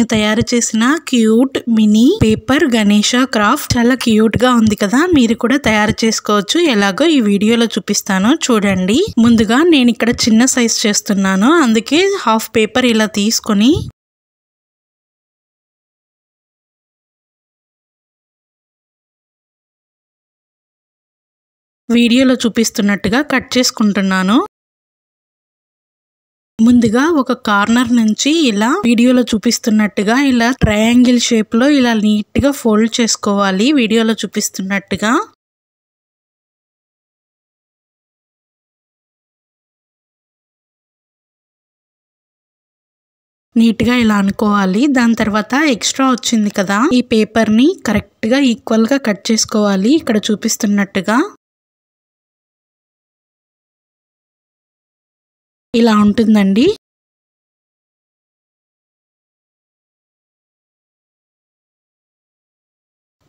నేను తయారు చేసిన cute mini paper Ganesha craft చాలా క్యూట్ గా ఉంది కదా. మీరు కూడా తయారు చేసుకోవచ్చు. ఎలాగో ఈ వీడియోలో చూపిస్తాను చూడండి. ముందుగా నేను ఇక్కడ చిన్న సైజ్ చేస్తున్నాను, అందుకే హాఫ్ పేపర్ ఇలా తీసుకొని వీడియోలో చూపిస్తున్నట్టుగా కట్ చేసుకుంటున్నాను. ముందుగా ఒక కార్నర్ నుంచి ఇలా వీడియోలో చూపిస్తున్నట్టుగా ఇలా ట్రయాంగిల్ షేప్ లో ఇలా నీట్ గా ఫోల్డ్ చేసుకోవాలి. వీడియోలో చూపిస్తున్నట్టుగా నీట్ గా ఇలా అనుకోవాలి. దాని తర్వాత ఎక్స్ట్రా వచ్చింది కదా, ఈ పేపర్ ని కరెక్ట్ గా ఈక్వల్ గా కట్ చేసుకోవాలి. ఇక్కడ చూపిస్తున్నట్టుగా ఇలా ఉంటుందండి.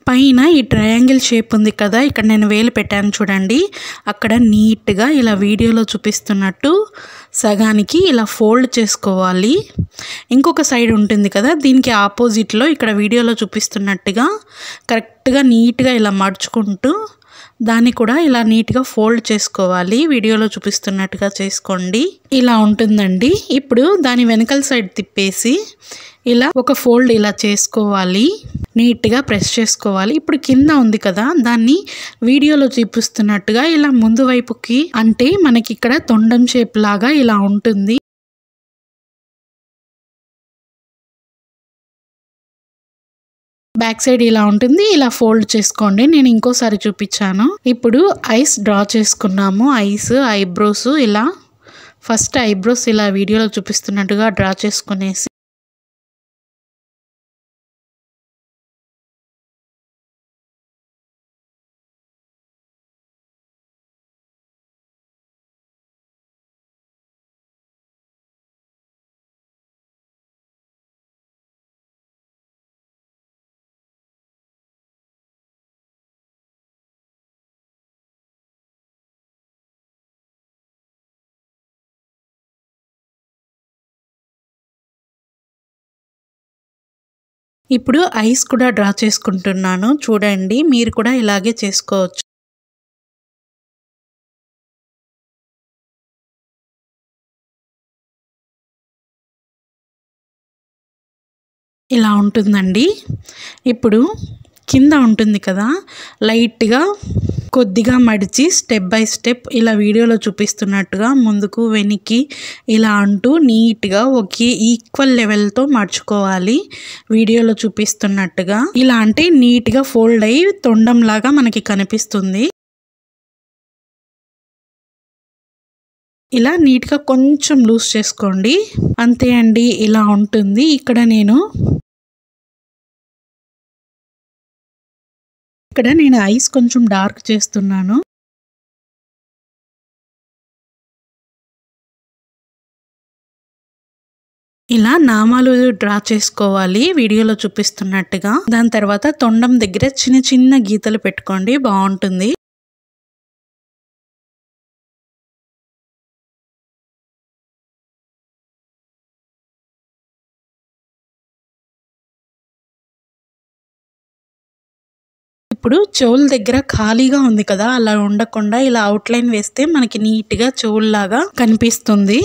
పైన ఈ ట్రయాంగిల్ షేప్ ఉంది కదా, ఇక్కడ నేను వేలు పెట్టాను చూడండి, అక్కడ నీట్గా ఇలా వీడియోలో చూపిస్తున్నట్టు సగానికి ఇలా ఫోల్డ్ చేసుకోవాలి. ఇంకొక సైడ్ ఉంటుంది కదా, దీనికి ఆపోజిట్లో ఇక్కడ వీడియోలో చూపిస్తున్నట్టుగా కరెక్ట్గా నీట్గా ఇలా మడుచుకుంటూ దాన్ని కూడా ఇలా నీట్గా ఫోల్డ్ చేసుకోవాలి. వీడియోలో చూపిస్తున్నట్టుగా చేసుకోండి. ఇలా ఉంటుందండి. ఇప్పుడు దాని వెనకాల సైడ్ తిప్పేసి ఇలా ఒక ఫోల్డ్ ఇలా చేసుకోవాలి, నీట్గా ప్రెస్ చేసుకోవాలి. ఇప్పుడు కింద ఉంది కదా, దాన్ని వీడియోలో చూపిస్తున్నట్టుగా ఇలా ముందు వైపుకి, అంటే మనకి ఇక్కడ తొండం షేప్ లాగా ఇలా ఉంటుంది. బ్యాక్ సైడ్ ఇలా ఉంటుంది. ఇలా ఫోల్డ్ చేసుకోండి. నేను ఇంకోసారి చూపించాను. ఇప్పుడు ఐస్ డ్రా చేసుకున్నాము. ఐస్, ఐబ్రోస్ ఇలా ఫస్ట్ ఐబ్రోస్ ఇలా వీడియోలో చూపిస్తున్నట్టుగా డ్రా చేసుకునేసి ఇప్పుడు ఐస్ కూడా డ్రా చేసుకుంటున్నాను చూడండి. మీరు కూడా ఇలాగే చేసుకోవచ్చు. ఇలా ఉంటుందండి. ఇప్పుడు కింద ఉంటుంది కదా, లైట్గా కొద్దిగా మడిచి స్టెప్ బై స్టెప్ ఇలా వీడియోలో చూపిస్తున్నట్టుగా ముందుకు వెనక్కి ఇలా అంటూ నీట్గా ఒకే ఈక్వల్ లెవెల్తో మడుచుకోవాలి. వీడియోలో చూపిస్తున్నట్టుగా ఇలా అంటే నీట్గా ఫోల్డ్ అయ్యి తొండంలాగా మనకి కనిపిస్తుంది. ఇలా నీట్గా కొంచెం లూజ్ చేసుకోండి. అంతే అండి, ఇలా ఉంటుంది. ఇక్కడ నేను ఐస్ కొంచెం డార్క్ చేస్తున్నాను. ఇలా నామాలు డ్రా చేసుకోవాలి వీడియోలో చూపిస్తున్నట్టుగా. దాని తర్వాత తొండం దగ్గర చిన్న చిన్న గీతలు పెట్టుకోండి, బాగుంటుంది. ఇప్పుడు చెవుల దగ్గర ఖాళీగా ఉంది కదా, అలా ఉండకుండా ఇలా అవుట్లైన్ వేస్తే మనకి నీట్గా చెవుల్లాగా కనిపిస్తుంది.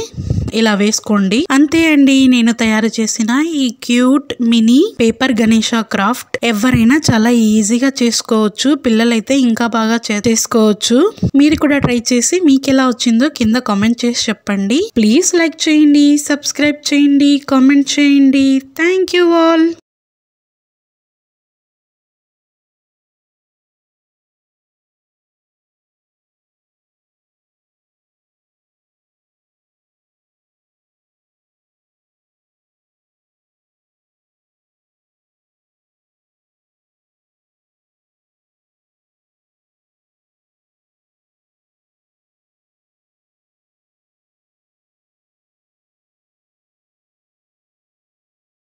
ఇలా వేసుకోండి. అంతే అండి, నేను తయారు చేసిన ఈ cute mini paper Ganesha craft ఎవరైనా చాలా ఈజీగా చేసుకోవచ్చు. పిల్లలైతే ఇంకా బాగా చేసుకోవచ్చు. మీరు కూడా ట్రై చేసి మీకు ఎలా వచ్చిందో కింద కామెంట్ చేసి చెప్పండి. ప్లీజ్ లైక్ చేయండి, సబ్స్క్రైబ్ చేయండి, కామెంట్ చేయండి. Thank you all.